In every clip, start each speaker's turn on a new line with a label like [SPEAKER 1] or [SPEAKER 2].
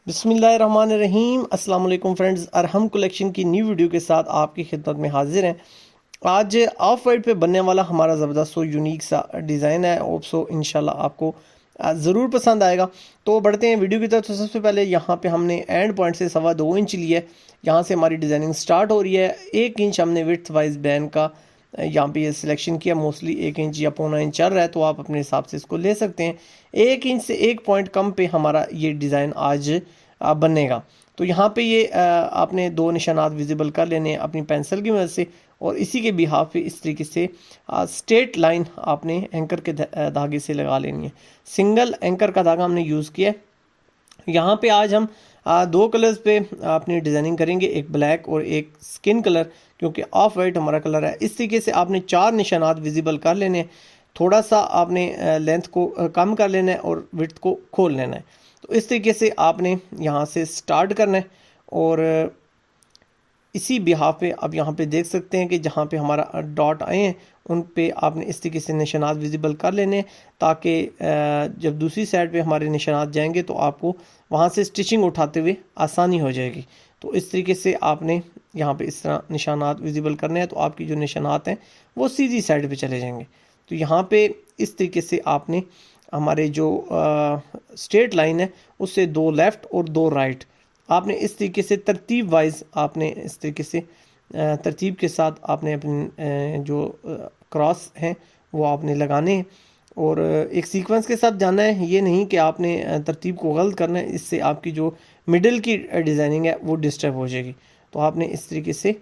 [SPEAKER 1] बिस्मिल्लाहिर्रहमानिर्रहीम। अस्सलाम वालेकुम फ्रेंड्स, अरहम कलेक्शन की न्यू वीडियो के साथ आपकी खिदमत में हाजिर हैं। आज ऑफ वाइट पे बनने वाला हमारा ज़बरदस्त सो यूनिक सा डिज़ाइन है। होप सो इंशाल्लाह आपको ज़रूर पसंद आएगा। तो बढ़ते हैं वीडियो की तरफ। तो सबसे पहले यहाँ पे हमने एंड पॉइंट से 2.25 इंच लिया है। यहाँ से हमारी डिज़ाइनिंग स्टार्ट हो रही है। 1 इंच हमने विड्थ वाइज बैन का यहाँ पे ये सिलेक्शन किया। मोस्टली 1 इंच या पौना इंच चल रहा है, तो आप अपने हिसाब से इसको ले सकते हैं। 1 इंच से 1 पॉइंट कम पे हमारा ये डिज़ाइन आज बनेगा। तो यहाँ पे ये आपने 2 निशानात विजिबल कर लेने हैं अपनी पेंसिल की मदद से, और इसी के बिहाफ पे इस तरीके से स्ट्रेट लाइन आपने एंकर के धागे से लगा लेनी है। सिंगल एंकर का धागा हमने यूज़ किया है। यहाँ पे आज हम 2 कलर्स पे अपनी डिज़ाइनिंग करेंगे, एक ब्लैक और एक स्किन कलर, क्योंकि ऑफ वाइट हमारा कलर है। इस तरीके से आपने 4 निशानात विजिबल कर लेने हैं। थोड़ा सा आपने लेंथ को कम कर लेना है और विड्थ को खोल लेना है। तो इस तरीके से आपने यहाँ से स्टार्ट करना है, और इसी बिहाफ पे आप यहाँ पे देख सकते हैं कि जहाँ पे हमारा डॉट आए हैं उन पे आपने इस तरीके से निशानात विजिबल कर लेने हैं, ताकि जब दूसरी साइड पे हमारे निशानात जाएंगे तो आपको वहाँ से स्टिचिंग उठाते हुए आसानी हो जाएगी। तो इस तरीके से आपने यहाँ पे इस तरह निशानात विजिबल करने हैं, तो आपकी जो निशानात हैं वो सीधी साइड पे चले जाएंगे। तो यहाँ पे इस तरीके से आपने हमारे जो स्ट्रेट लाइन है उससे 2 लेफ़्ट और 2 राइट आपने इस तरीके से तरतीब वाइज आपने इस तरीके से तरतीब के साथ आपने अपनी जो क्रॉस हैं वो आपने लगाने हैं, और एक सीक्वेंस के साथ जाना है। ये नहीं कि आपने तरतीब को गलत करना है, इससे आपकी जो मिडिल की डिज़ाइनिंग है वो डिस्टर्ब हो जाएगी। तो आपने इस तरीके से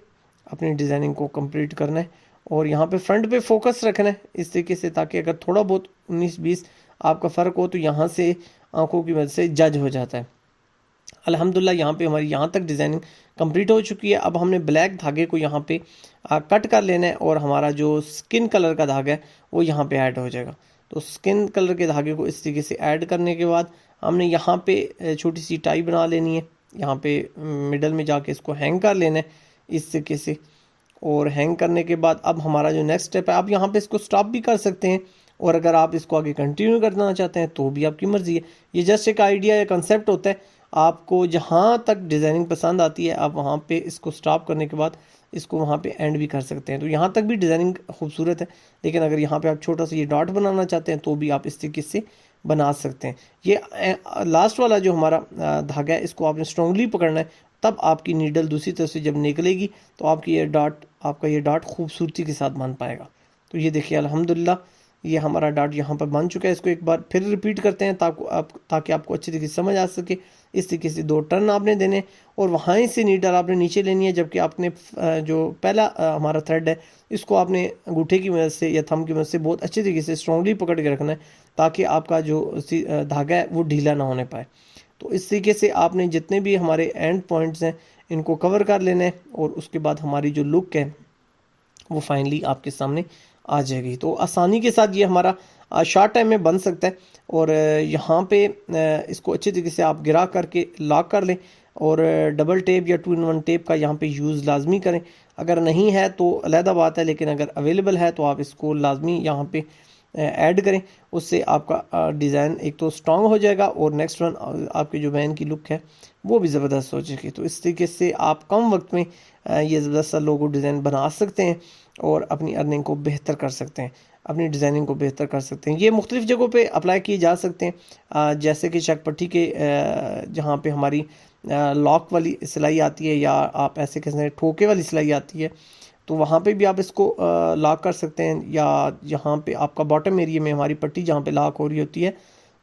[SPEAKER 1] अपनी डिज़ाइनिंग को कंप्लीट करना है, और यहाँ पे फ्रंट पे फोकस रखना है इस तरीके से, ताकि अगर थोड़ा बहुत 19-20 आपका फ़र्क हो तो यहाँ से आंखों की मदद से जज हो जाता है। अल्हम्दुलिल्लाह यहाँ पे हमारी यहाँ तक डिज़ाइनिंग कंप्लीट हो चुकी है। अब हमने ब्लैक धागे को यहाँ पे कट कर लेना है, और हमारा जो स्किन कलर का धागा है वो यहाँ पे ऐड हो जाएगा। तो स्किन कलर के धागे को इस तरीके से ऐड करने के बाद हमने यहाँ पे छोटी सी टाई बना लेनी है। यहाँ पे मिडल में जाके इसको हैंग कर लेना है इस तरीके से, और हैंग करने के बाद अब हमारा जो नेक्स्ट स्टेप है, आप यहाँ पे इसको स्टॉप भी कर सकते हैं, और अगर आप इसको आगे कंटिन्यू करना चाहते हैं तो भी आपकी मर्ज़ी है। ये जस्ट एक आइडिया या कंसेप्ट होता है। आपको जहाँ तक डिज़ाइनिंग पसंद आती है आप वहाँ पे इसको स्टॉप करने के बाद इसको वहाँ पे एंड भी कर सकते हैं। तो यहाँ तक भी डिज़ाइनिंग खूबसूरत है, लेकिन अगर यहाँ पे आप छोटा सा ये डॉट बनाना चाहते हैं तो भी आप इस तरीके से बना सकते हैं। ये लास्ट वाला जो हमारा धागा है इसको आपने स्ट्रांगली पकड़ना है, तब आपकी नीडल दूसरी तरफ से जब निकलेगी तो आपका ये डॉट खूबसूरती के साथ बन पाएगा। तो ये देखिए अल्हम्दुलिल्लाह ये हमारा डॉट यहाँ पर बन चुका है। इसको एक बार फिर रिपीट करते हैं ताकि आपको अच्छी तरीके से समझ आ सके। इस तरीके से 2 टर्न आपने देने, और वहाँ से नीडल आपने नीचे लेनी है, जबकि आपने जो पहला हमारा थ्रेड है इसको आपने अंगूठे की मदद से या थंब की मदद से बहुत अच्छी तरीके से स्ट्रांगली पकड़ के रखना है, ताकि आपका जो धागा है वो ढीला ना होने पाए। तो इस तरीके से आपने जितने भी हमारे एंड पॉइंट्स हैं इनको कवर कर लेना है, और उसके बाद हमारी जो लुक है वो फाइनली आपके सामने आ जाएगी। तो आसानी के साथ ये हमारा शॉर्ट टाइम में बन सकता है। और यहाँ पे इसको अच्छे तरीके से आप गिरा करके लॉक कर लें, और डबल टेप या 2-in-1 टेप का यहाँ पे यूज़ लाजमी करें। अगर नहीं है तो अलहदा बात है, लेकिन अगर अवेलेबल है तो आप इसको लाजमी यहाँ पे ऐड करें। उससे आपका डिज़ाइन एक तो स्ट्रॉन्ग हो जाएगा, और नेक्स्ट वन आपकी जो वैन की लुक है वो भी ज़बरदस्त हो जाएगी। तो इस तरीके से आप कम वक्त में ये ज़बरदस्त सा लोगो डिज़ाइन बना सकते हैं, और अपनी अर्निंग को बेहतर कर सकते हैं, अपनी डिज़ाइनिंग को बेहतर कर सकते हैं। ये मुख्तलिफ़ जगहों पे अप्लाई किए जा सकते हैं, जैसे कि चकपट्टी के जहाँ पे हमारी लॉक वाली सिलाई आती है, या आप ऐसे कह सकते हैं ठोके वाली सिलाई आती है, तो वहाँ पे भी आप इसको लॉक कर सकते हैं। या जहाँ पे आपका बॉटम एरिया में हमारी पट्टी जहाँ पे लॉक हो रही होती है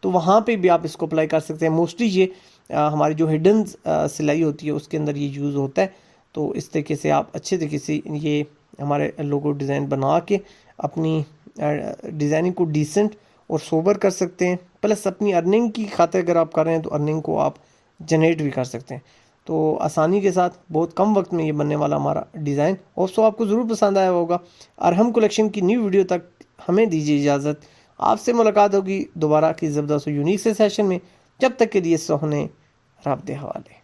[SPEAKER 1] तो वहाँ पे भी आप इसको अप्लाई कर सकते हैं। मोस्टली ये हमारी जो हिडन सिलाई होती है उसके अंदर ये यूज़ होता है। तो इस तरीके से आप अच्छे तरीके से ये हमारे लोगो डिज़ाइन बना के अपनी डिज़ाइनिंग को डिसेंट और सोबर कर सकते हैं। प्लस अपनी अर्निंग की खातिर अगर आप कर रहे हैं तो अर्निंग को आप जनरेट भी कर सकते हैं। तो आसानी के साथ बहुत कम वक्त में ये बनने वाला हमारा डिज़ाइन होप्सो आपको ज़रूर पसंद आया होगा। अरहम कलेक्शन की न्यू वीडियो तक हमें दीजिए इजाज़त। आपसे मुलाकात होगी दोबारा की ज़बरदस्त यूनिक से सेशन में। जब तक के लिए सोहने रब दे हवाले।